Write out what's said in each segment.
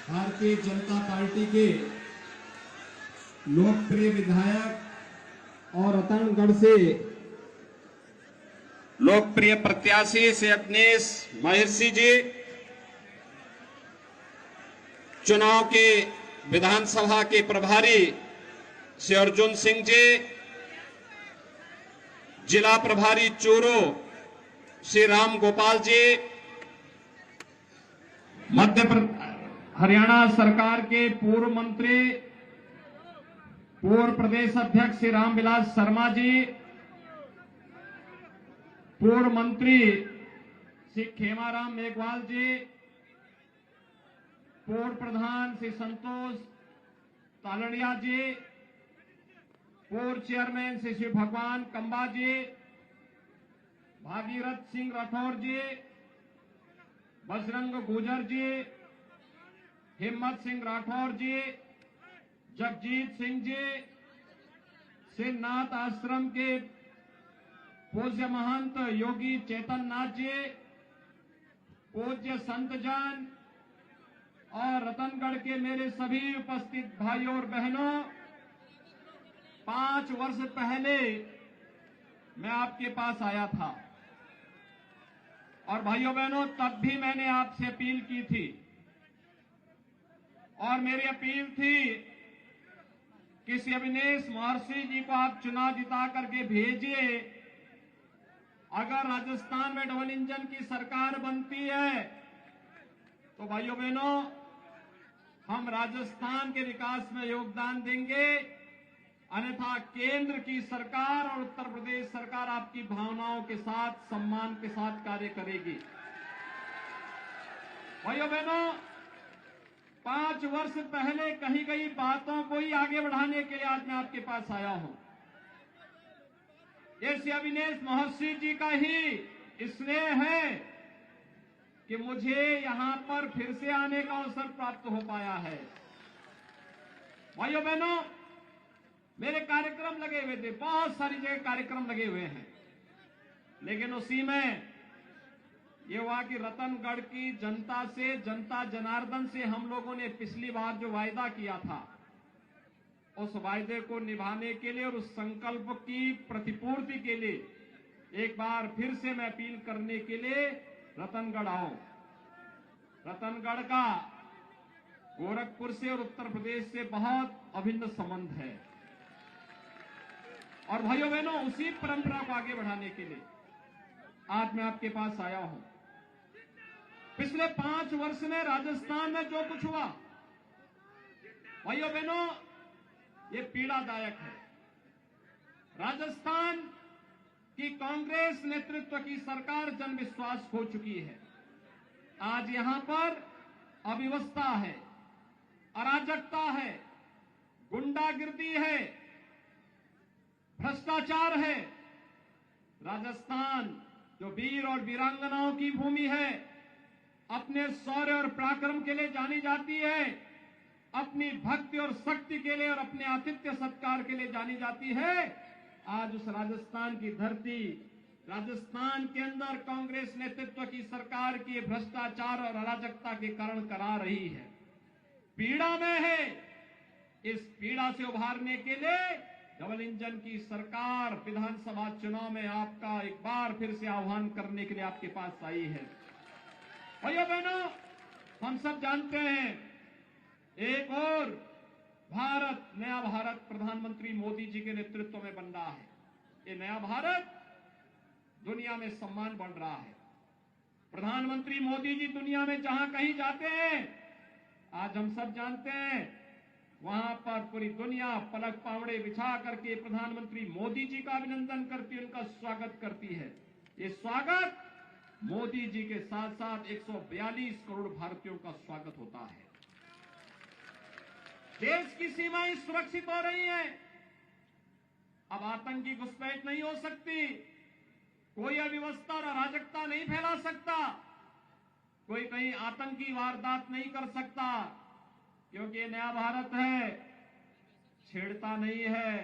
Bharatiya Janata party के लोकप्रिय विधायक और रतनगढ़ से लोकप्रिय प्रत्याशी श्री अवनीश महर्षि जी, चुनाव के विधानसभा के प्रभारी श्री अर्जुन सिंह जी, जिला प्रभारी चूरू श्री राम गोपाल जी, हरियाणा सरकार के पूर्व मंत्री पूर्व प्रदेश अध्यक्ष श्री रामविलास शर्मा जी, पूर्व मंत्री श्री खेमाराम मेघवाल जी, पूर्व प्रधान श्री संतोष तालड़िया जी, पूर्व चेयरमैन श्री शिव भगवान कंबा जी, भागीरथ सिंह राठौर जी, बजरंग गुजर जी, हिम्मत सिंह राठौर जी, जगजीत सिंह जी, सिद्धनाथ आश्रम के पूज्य महंत योगी चेतन नाथ जी, पूज्य संत जन और रतनगढ़ के मेरे सभी उपस्थित भाइयों और बहनों, 5 वर्ष पहले मैं आपके पास आया था और भाइयों बहनों तब भी मैंने आपसे अपील की थी और मेरी अपील थी कि श्री अवनीश महर्षि जी को आप चुनाव जिता करके भेजिए। अगर राजस्थान में डबल इंजन की सरकार बनती है तो भाइयों बहनों हम राजस्थान के विकास में योगदान देंगे, अन्यथा केंद्र की सरकार और उत्तर प्रदेश सरकार आपकी भावनाओं के साथ सम्मान के साथ कार्य करेगी। भाइयों बहनों 5 वर्ष पहले कही गई बातों को ही आगे बढ़ाने के लिए आज मैं आपके पास आया हूं। ये श्री अवनीश महर्षि जी का ही स्नेह है कि मुझे यहां पर फिर से आने का अवसर प्राप्त हो पाया है। भाइयों बहनों मेरे कार्यक्रम लगे हुए थे, बहुत सारी जगह कार्यक्रम लगे हुए हैं, लेकिन उसी में ये हुआ कि रतनगढ़ की जनता से, जनता जनार्दन से हम लोगों ने पिछली बार जो वायदा किया था उस वायदे को निभाने के लिए और उस संकल्प की प्रतिपूर्ति के लिए एक बार फिर से मैं अपील करने के लिए रतनगढ़ आओ। रतनगढ़ का गोरखपुर से और उत्तर प्रदेश से बहुत अभिन्न संबंध है और भाइयों बहनों उसी परंपरा को आगे बढ़ाने के लिए आज मैं आपके पास आया हूं। पिछले 5 वर्ष में राजस्थान में जो कुछ हुआ भाइयों बहनों ये पीड़ादायक है। राजस्थान की कांग्रेस नेतृत्व की सरकार जनविश्वास खो चुकी है। आज यहां पर अव्यवस्था है, अराजकता है, गुंडागिर्दी है, भ्रष्टाचार है। राजस्थान जो वीर और वीरांगनाओं की भूमि है, अपने शौर्य और पराक्रम के लिए जानी जाती है, अपनी भक्ति और शक्ति के लिए और अपने आतिथ्य सत्कार के लिए जानी जाती है। आज उस राजस्थान की धरती, राजस्थान के अंदर कांग्रेस नेतृत्व की सरकार की भ्रष्टाचार और अराजकता के कारण करा रही है, पीड़ा में है। इस पीड़ा से उभारने के लिए डबल इंजन की सरकार विधानसभा चुनाव में आपका एक बार फिर से आह्वान करने के लिए आपके पास आई है। भाइयों बहनों हम सब जानते हैं एक और भारत, नया भारत प्रधानमंत्री मोदी जी के नेतृत्व में बन रहा है। ये नया भारत दुनिया में सम्मान बढ़ रहा है। प्रधानमंत्री मोदी जी दुनिया में जहां कहीं जाते हैं, आज हम सब जानते हैं वहां पर पूरी दुनिया पलक पावड़े बिछा करके प्रधानमंत्री मोदी जी का अभिनंदन करती है, उनका स्वागत करती है। ये स्वागत मोदी जी के साथ साथ 142 करोड़ भारतीयों का स्वागत होता है। देश की सीमाएं सुरक्षित हो रही हैं। अब आतंकी घुसपैठ नहीं हो सकती, कोई अव्यवस्था और अराजकता नहीं फैला सकता, कोई कहीं आतंकी वारदात नहीं कर सकता, क्योंकि ये नया भारत है, छेड़ता नहीं है।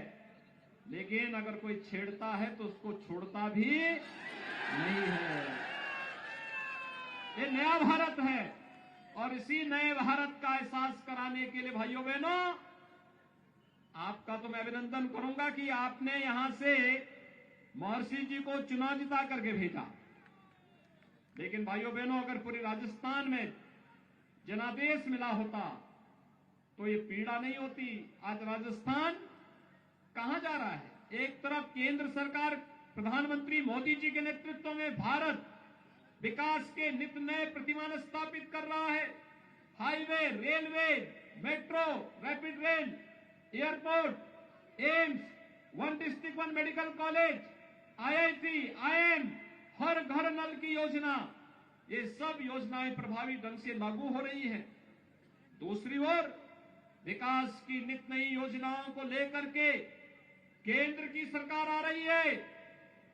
लेकिन अगर कोई छेड़ता है तो उसको छोड़ता भी नहीं है। ये नया भारत है और और इसी नए भारत का एहसास कराने के लिए भाइयों बहनों, आपका तो मैं अभिनंदन करूंगा कि आपने यहां से महर्षि जी को चुनाव जिता करके भेजा। लेकिन भाइयों बहनों, अगर पूरे राजस्थान में जनादेश मिला होता तो ये पीड़ा नहीं होती। आज राजस्थान कहां जा रहा है? एक तरफ केंद्र सरकार प्रधानमंत्री मोदी जी के नेतृत्व में भारत विकास के नित नए प्रतिमान स्थापित कर रहा है। Highway, railway, metro, rapid rail, airport, AIIMS, one district one medical college, IIT, IIM, हर घर नल की योजना, ये सब योजनाएं प्रभावी ढंग से लागू हो रही हैं। दूसरी ओर विकास की नित नई योजनाओं को लेकर के केंद्र की सरकार आ रही है,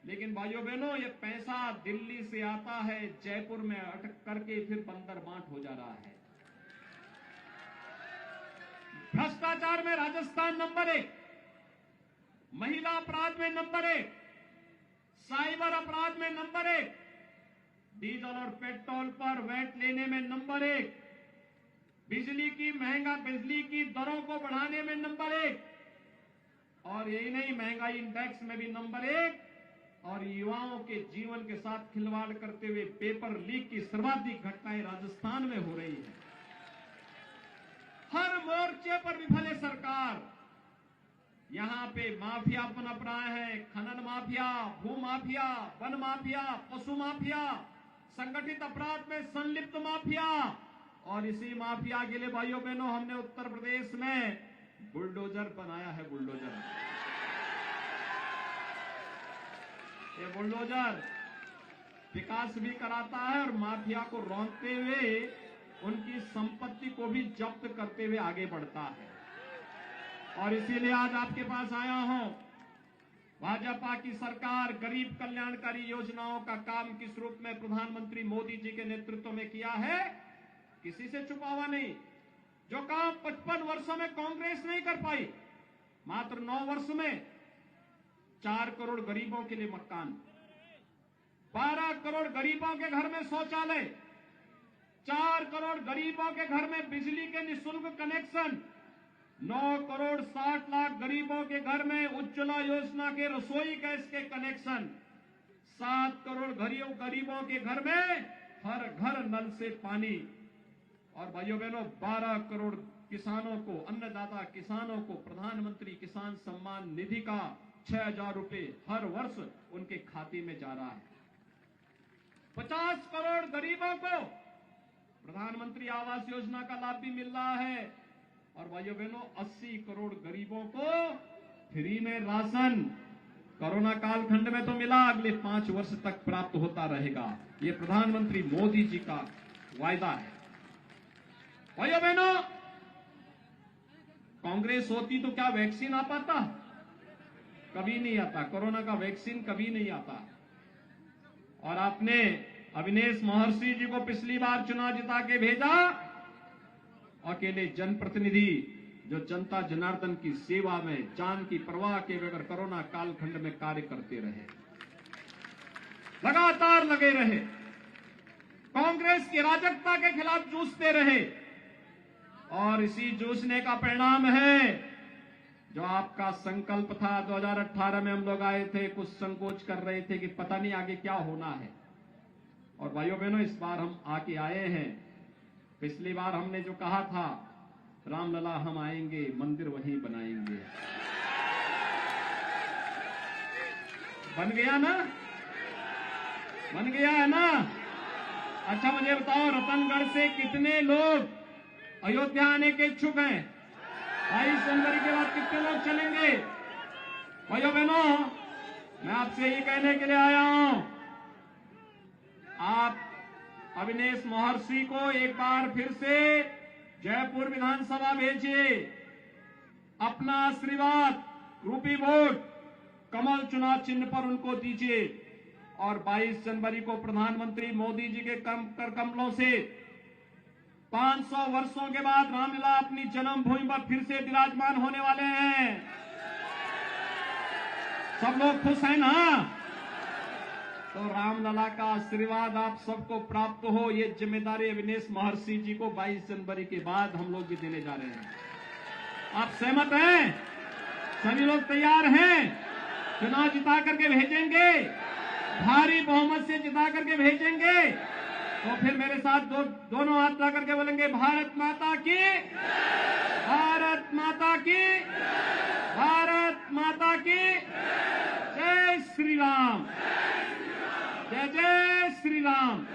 लेकिन भाइयों बहनों, ये पैसा दिल्ली से आता है, जयपुर में अटक करके फिर बंदर बांट हो जा रहा है। भ्रष्टाचार में राजस्थान नंबर 1, महिला अपराध में नंबर 1, साइबर अपराध में नंबर 1, डीजल और पेट्रोल पर वैट लेने में नंबर 1, बिजली की दरों को बढ़ाने में नंबर 1, और यही नहीं, महंगाई इंडेक्स में भी नंबर 1, और युवाओं के जीवन के साथ खिलवाड़ करते हुए पेपर लीक की सर्वाधिक घटनाएं राजस्थान में हो रही है। हर मोर्चे पर विफल है सरकार। यहां पे माफिया पनप रहा है, खनन माफिया, भू माफिया, वन माफिया, पशु माफिया, संगठित अपराध में संलिप्त माफिया। और इसी माफिया के लिए भाइयों बहनों, हमने उत्तर प्रदेश में बुलडोजर बनाया है। बुलडोजर, ये बुलडोजर विकास भी कराता है और माफिया को रौंदते हुए उनकी संपत्ति को भी जब्त करते हुए आगे बढ़ता है। और इसीलिए आज आपके पास आया हूं। भाजपा की सरकार गरीब कल्याणकारी योजनाओं का काम किस रूप में प्रधानमंत्री मोदी जी के नेतृत्व में किया है, किसी से छुपा हुआ नहीं। जो काम 55 वर्षों में कांग्रेस नहीं कर पाई, मात्र 9 वर्ष में 4 करोड़ गरीबों के लिए मकान, 12 करोड़ गरीबों के घर में शौचालय, 4 करोड़ गरीबों के घर में बिजली के निःशुल्क कनेक्शन, 9 करोड़ 60 लाख गरीबों के घर में उज्ज्वला योजना के रसोई गैस के कनेक्शन, 7 करोड़ गरीबों के घर में हर घर नल से पानी, और भाइयों बहनों 12 करोड़ किसानों को, अन्नदाता किसानों को प्रधानमंत्री किसान सम्मान निधि का 6,000 रुपए हर वर्ष उनके खाते में जा रहा है। 50 करोड़ गरीबों को प्रधानमंत्री आवास योजना का लाभ भी मिल रहा है। और भाइयों बहनों 80 करोड़ गरीबों को फ्री में राशन कोरोना कालखंड में तो मिला, अगले 5 वर्ष तक प्राप्त होता रहेगा। ये प्रधानमंत्री मोदी जी का वायदा है। भाइयों बहनों, कांग्रेस होती तो क्या वैक्सीन आ पाता? कभी नहीं आता। कोरोना का वैक्सीन कभी नहीं आता। और आपने अविनेश महर्षि जी को पिछली बार चुनाव जिता के भेजा, अकेले जनप्रतिनिधि जो जनता जनार्दन की सेवा में जान की परवाह के बगैर कोरोना कालखंड में कार्य करते रहे, लगातार लगे रहे, कांग्रेस की अराजकता के खिलाफ जूझते रहे। और इसी जूझने का परिणाम है जो आपका संकल्प था। 2018 में हम लोग आए थे, कुछ संकोच कर रहे थे कि पता नहीं आगे क्या होना है। और भाइयों बहनों, इस बार हम आके आए हैं। पिछली बार हमने जो कहा था, रामलला हम आएंगे, मंदिर वहीं बनाएंगे, बन गया ना? बन गया है ना? अच्छा मुझे बताओ, रतनगढ़ से कितने लोग अयोध्या आने के इच्छुक हैं? 22 जनवरी के बाद कितने लोग चलेंगे? भाइयों बहनों, मैं आपसे यही कहने के लिए आया हूं, आप अविनेश महर्षि को एक बार फिर से जयपुर विधानसभा भेजिए। अपना आशीर्वाद रूपी वोट कमल चुनाव चिन्ह पर उनको दीजिए। और 22 जनवरी को प्रधानमंत्री मोदी जी के कर कमलों से 500 वर्षों के बाद रामलला अपनी जन्मभूमि पर फिर से विराजमान होने वाले हैं। सब लोग खुश हैं ना? तो रामलला का आशीर्वाद आप सबको प्राप्त हो। ये जिम्मेदारी अविनेश महर्षि जी को 22 जनवरी के बाद हम लोग भी देने जा रहे हैं। आप सहमत हैं? सभी लोग तैयार हैं? चुनाव जिता करके भेजेंगे, भारी बहुमत से जिता करके भेजेंगे। तो फिर मेरे साथ दोनों हाथ ला करके बोलेंगे, भारत माता की, भारत माता की, भारत माता की जय श्री राम, जय जय श्री राम।